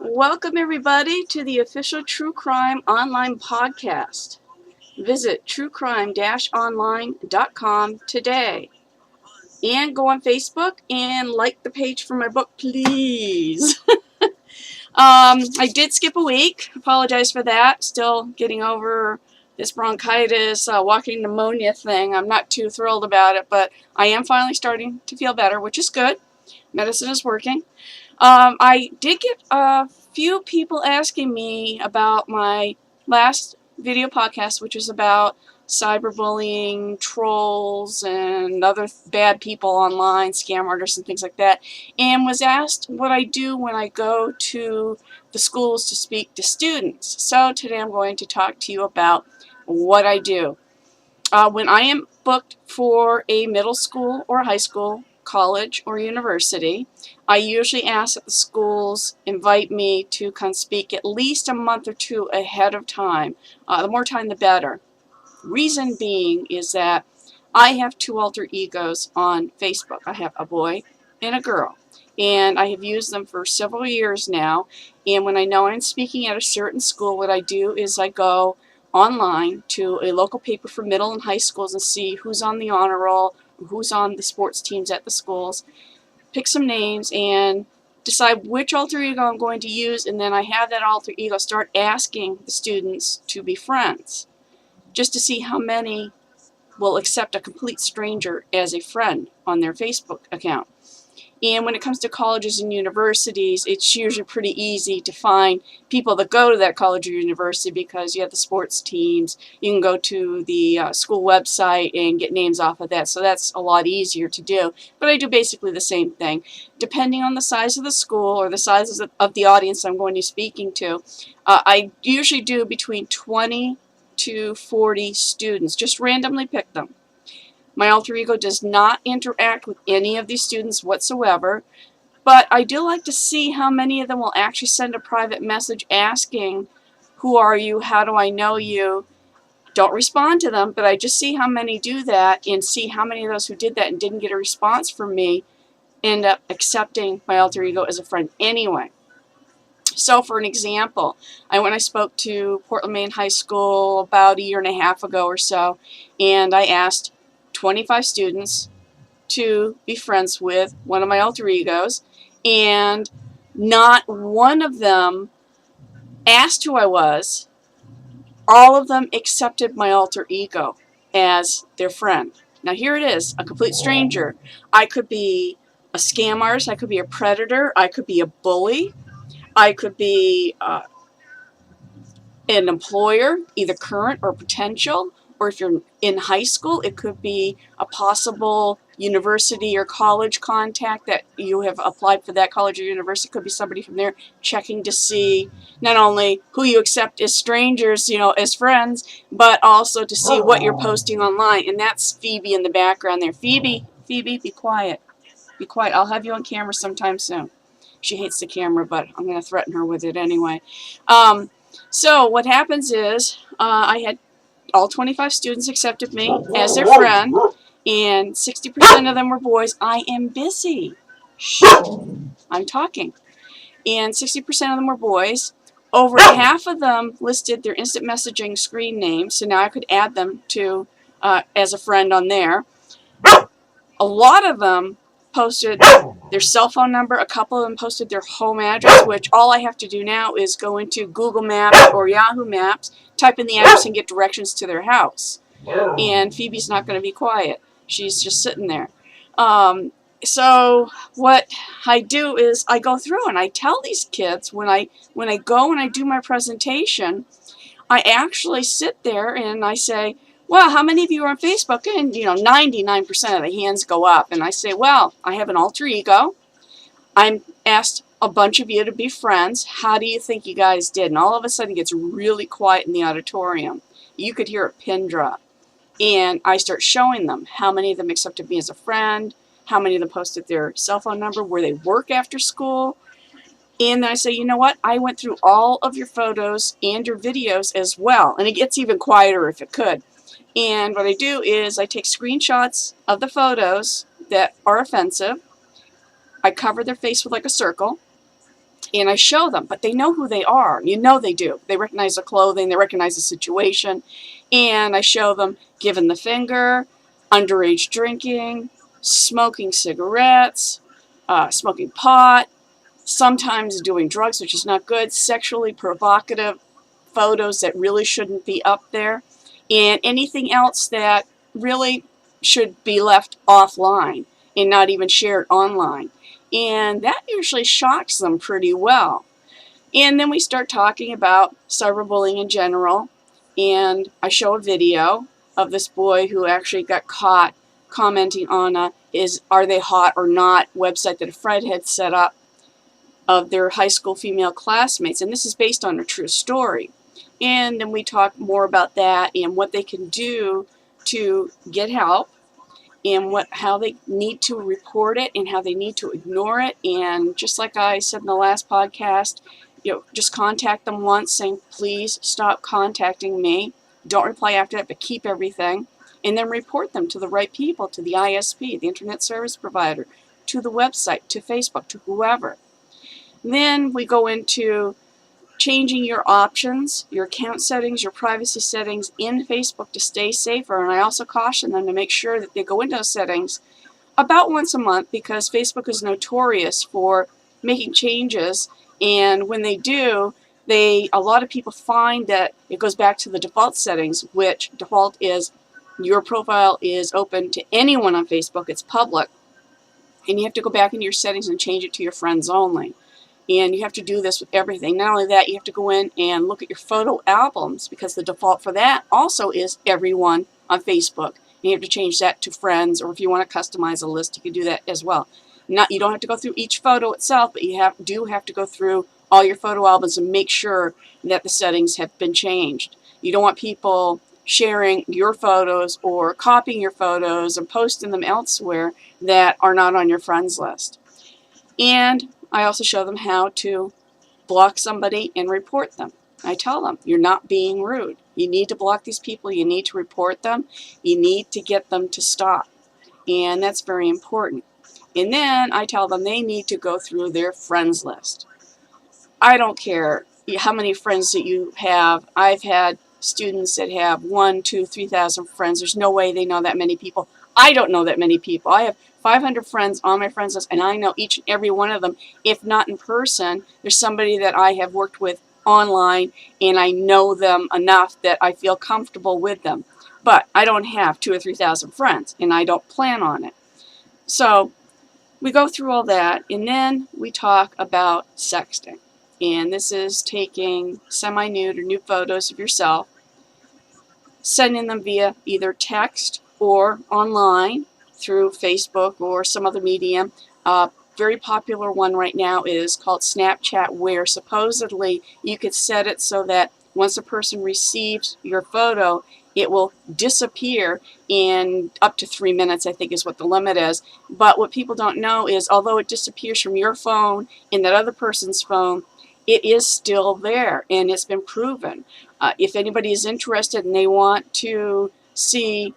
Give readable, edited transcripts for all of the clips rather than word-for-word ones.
Welcome, everybody, to the official True Crime Online podcast. Visit truecrime-online.com today. And go on Facebook and like the page for my book, please. I did skip a week. Apologize for that. Still getting over this bronchitis, walking pneumonia thing. I'm not too thrilled about it, but I am finally starting to feel better, which is good. Medicine is working. I did get a few people asking me about my last video podcast, which was about cyberbullying, trolls, and other bad people online, scam artists, and things like that, and was asked what I do when I go to the schools to speak to students. So today I'm going to talk to you about what I do. When I am booked for a middle school or high school, college, or university, I usually ask that the schools invite me to come speak at least a month or two ahead of time. The more time, the better. Reason being is that I have two alter egos on Facebook. I have a boy and a girl, and I have used them for several years now. And when I know I'm speaking at a certain school, what I do is I go online to a local paper for middle and high schools and see who's on the honor roll, who's on the sports teams at the schools, pick some names, and decide which alter ego I'm going to use, and then I have that alter ego start asking the students to be friends, just to see how many will accept a complete stranger as a friend on their Facebook account. And when it comes to colleges and universities, it's usually pretty easy to find people that go to that college or university because you have the sports teams. You can go to the school website and get names off of that, so that's a lot easier to do. But I do basically the same thing. Depending on the size of the school or the size of the audience I'm going to be speaking to, I usually do between 20 to 40 students, just randomly pick them. My alter ego does not interact with any of these students whatsoever, but I do like to see how many of them will actually send a private message asking, who are you, how do I know you? Don't respond to them, but I just see how many do that and see how many of those who did that and didn't get a response from me end up accepting my alter ego as a friend anyway. So for an example, when I spoke to Portland, Maine High School about a year and a half ago or so, and I asked 25 students to be friends with one of my alter egos, and not one of them asked who I was. All of them accepted my alter ego as their friend. Now here it is, a complete stranger. I could be a scam artist, I could be a predator, I could be a bully, I could be an employer, either current or potential, or if you're in high school, it could be a possible university or college contact that you have applied for that college or university. It could be somebody from there checking to see not only who you accept as strangers, as friends, but also to see what you're posting online. And that's Phoebe in the background there. Phoebe, be quiet. Be quiet. I'll have you on camera sometime soon. She hates the camera, but I'm going to threaten her with it anyway. So what happens is I had all 25 students accepted me as their friend, and 60% of them were boys. I am busy. Shh. I'm talking. And 60% of them were boys. Over half of them listed their instant messaging screen names, so now I could add them to as a friend on there. A lot of them posted their cell phone number. A couple of them posted their home address, which all I have to do now is go into Google Maps or Yahoo Maps, type in the address, and get directions to their house. And Phoebe's not going to be quiet. She's just sitting there. So what I do is I go through and I tell these kids when I go and I do my presentation, I actually sit there and I say, well, how many of you are on Facebook? And 99% of the hands go up. And I say, well, I have an alter ego. I'm asked a bunch of you to be friends. How do you think you guys did? And all of a sudden it gets really quiet in the auditorium. You could hear a pin drop. And I start showing them how many of them accepted me as a friend, how many of them posted their cell phone number, where they work after school. And then I say, you know what? I went through all of your photos and your videos as well. And it gets even quieter if it could. And what I do is I take screenshots of the photos that are offensive. I cover their face with like a circle. And I show them, but they know who they are. You know they do. They recognize the clothing, they recognize the situation. And I show them giving the finger, underage drinking, smoking cigarettes, smoking pot, sometimes doing drugs, which is not good, sexually provocative photos that really shouldn't be up there, and anything else that really should be left offline and not even shared online. And that usually shocks them pretty well. And then we start talking about cyberbullying in general, and I show a video of this boy who actually got caught commenting on a Are They Hot or Not website that a friend had set up of their high school female classmates, and this is based on a true story. And then we talk more about that and what they can do to get help, and how they need to report it and how they need to ignore it. And just like I said in the last podcast, just contact them once saying, please stop contacting me. Don't reply after that, but keep everything. And then report them to the right people, to the ISP, the Internet Service Provider, to the website, to Facebook, to whoever. Then we go into changing your options, your account settings, your privacy settings in Facebook to stay safer. And I also caution them to make sure that they go into those settings about once a month, because Facebook is notorious for making changes. And when they do, a lot of people find that it goes back to the default settings, which default is your profile is open to anyone on Facebook. It's public. And you have to go back into your settings and change it to your friends only. And you have to do this with everything. Not only that, you have to go in and look at your photo albums, because the default for that also is everyone on Facebook. And you have to change that to friends, or if you want to customize a list, you can do that as well. You don't have to go through each photo itself, but you do have to go through all your photo albums and make sure that the settings have been changed. You don't want people sharing your photos or copying your photos and posting them elsewhere that are not on your friends list. And I also show them how to block somebody and report them. I tell them, you're not being rude. You need to block these people. You need to report them. You need to get them to stop. And that's very important. And then I tell them they need to go through their friends list. I don't care how many friends that you have. I've had students that have 1,000, 2,000, 3,000 friends. There's no way they know that many people. I don't know that many people. I have 500 friends on my friends list, and I know each and every one of them. If not in person, there's somebody that I have worked with online, and I know them enough that I feel comfortable with them. But I don't have 2,000 or 3,000 friends, and I don't plan on it. So we go through all that, and then we talk about sexting. And this is taking semi-nude or nude photos of yourself, sending them via either text or online through Facebook or some other medium. Very popular one right now is called Snapchat, where supposedly you could set it so that once a person receives your photo, it will disappear in up to 3 minutes, I think is what the limit is. But what people don't know is, although it disappears from your phone in that other person's phone, it is still there, and it's been proven. If anybody is interested and they want to see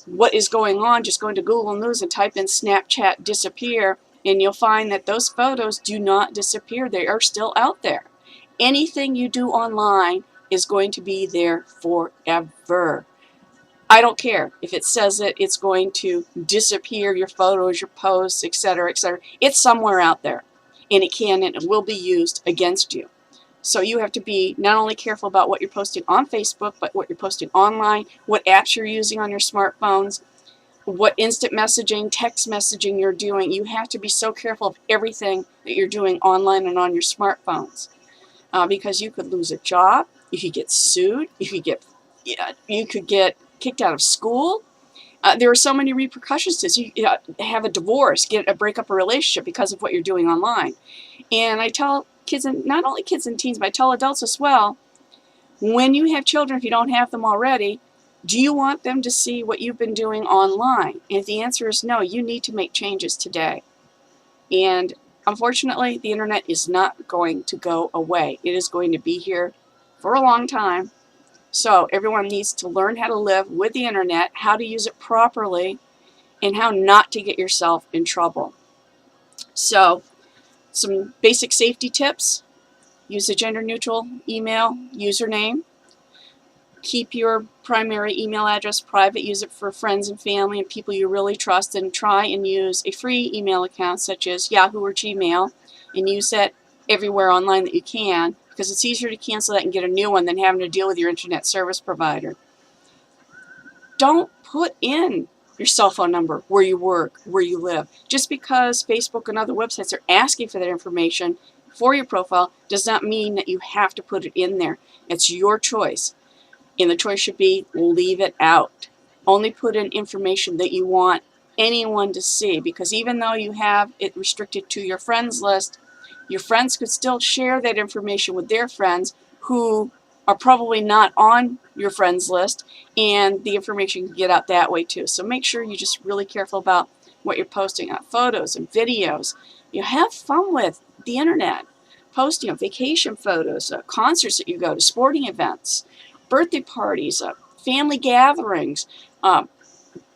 what is going on, just go into Google News and type in Snapchat disappear, and you'll find that those photos do not disappear. They are still out there. Anything you do online is going to be there forever. I don't care if it says that it's going to disappear, your photos, your posts, etc., etc. It's somewhere out there, and it can and it will be used against you. So you have to be not only careful about what you're posting on Facebook, but what you're posting online, what apps you're using on your smartphones, what instant messaging, text messaging you're doing. You have to be so careful of everything that you're doing online and on your smartphones, because you could lose a job, you could get sued, you could get kicked out of school. There are so many repercussions to this. You have a divorce, break up a relationship because of what you're doing online. And I tell kids, and not only kids and teens, but I tell adults as well, when you have children, if you don't have them already, do you want them to see what you've been doing online? And if the answer is no, you need to make changes today. And unfortunately, the internet is not going to go away. It is going to be here for a long time. So everyone needs to learn how to live with the internet, how to use it properly, and how not to get yourself in trouble. So Some basic safety tips: use a gender-neutral email username. Keep your primary email address private. Use it for friends and family and people you really trust, and try and use a free email account such as Yahoo or Gmail, and use that everywhere online that you can, because it's easier to cancel that and get a new one than having to deal with your internet service provider. Don't put in your cell phone number, where you work, where you live. Just because Facebook and other websites are asking for that information for your profile does not mean that you have to put it in there. It's your choice. And the choice should be, leave it out. Only put in information that you want anyone to see, because even though you have it restricted to your friends list, your friends could still share that information with their friends who are probably not on your friends list, and the information can get out that way too. So make sure you're just really careful about what you're posting on photos and videos. You have fun with the internet. Posting vacation photos, concerts that you go to, sporting events, birthday parties, family gatherings,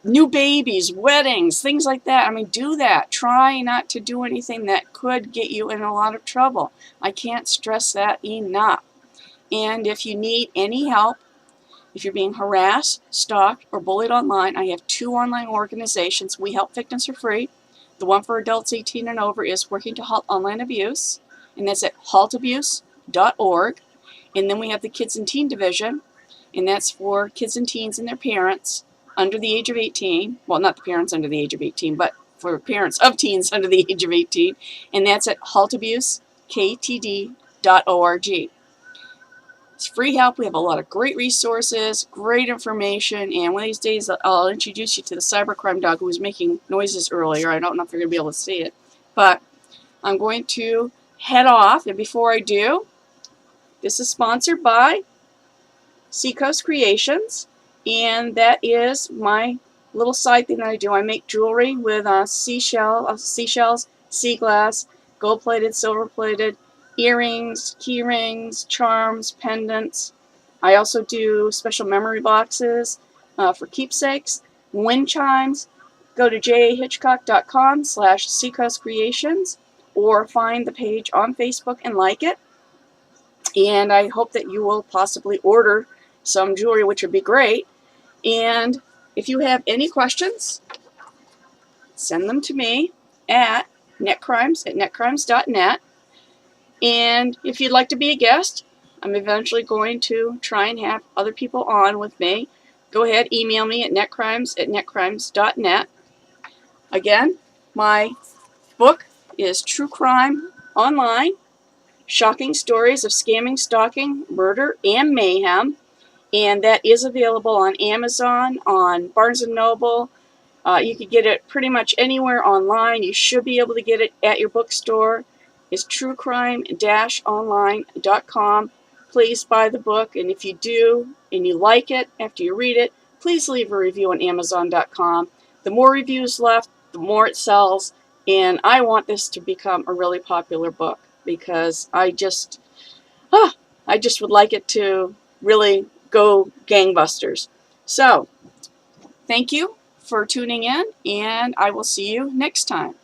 new babies, weddings, things like that. I mean, do that. Try not to do anything that could get you in a lot of trouble. I can't stress that enough. And if you need any help, if you're being harassed, stalked, or bullied online, I have 2 online organizations. We help victims for free. The one for adults 18 and over is Working to Halt Online Abuse, and that's at haltabuse.org. And then we have the Kids and Teen Division, and that's for kids and teens and their parents under the age of 18. Well, not the parents under the age of 18, but for parents of teens under the age of 18. And that's at haltabusektd.org. It's free help. We have a lot of great resources, great information, and one of these days I'll introduce you to the cybercrime dog who was making noises earlier. I don't know if you're going to be able to see it, but I'm going to head off, and before I do, this is sponsored by Seacoast Creations, and that is my little side thing that I do. I make jewelry with seashells, sea glass, gold-plated, silver-plated, earrings, key rings, charms, pendants. I also do special memory boxes for keepsakes, wind chimes. Go to jahitchcock.com/seacoastcreations or find the page on Facebook and like it. And I hope that you will possibly order some jewelry, which would be great. And if you have any questions, send them to me at netcrimes@netcrimes.net. And if you'd like to be a guest, I'm eventually going to try and have other people on with me. Go ahead, email me at netcrimes@netcrimes.net. Again, my book is True Crime Online: Shocking Stories of Scamming, Stalking, Murder, and Mayhem. And that is available on Amazon, on Barnes & Noble. You can get it pretty much anywhere online. You should be able to get it at your bookstore. It's truecrime-online.com. Please buy the book, and if you do and you like it after you read it, please leave a review on Amazon.com. The more reviews left, the more it sells, and I want this to become a really popular book, because I just would like it to really go gangbusters. So, thank you for tuning in, and I will see you next time.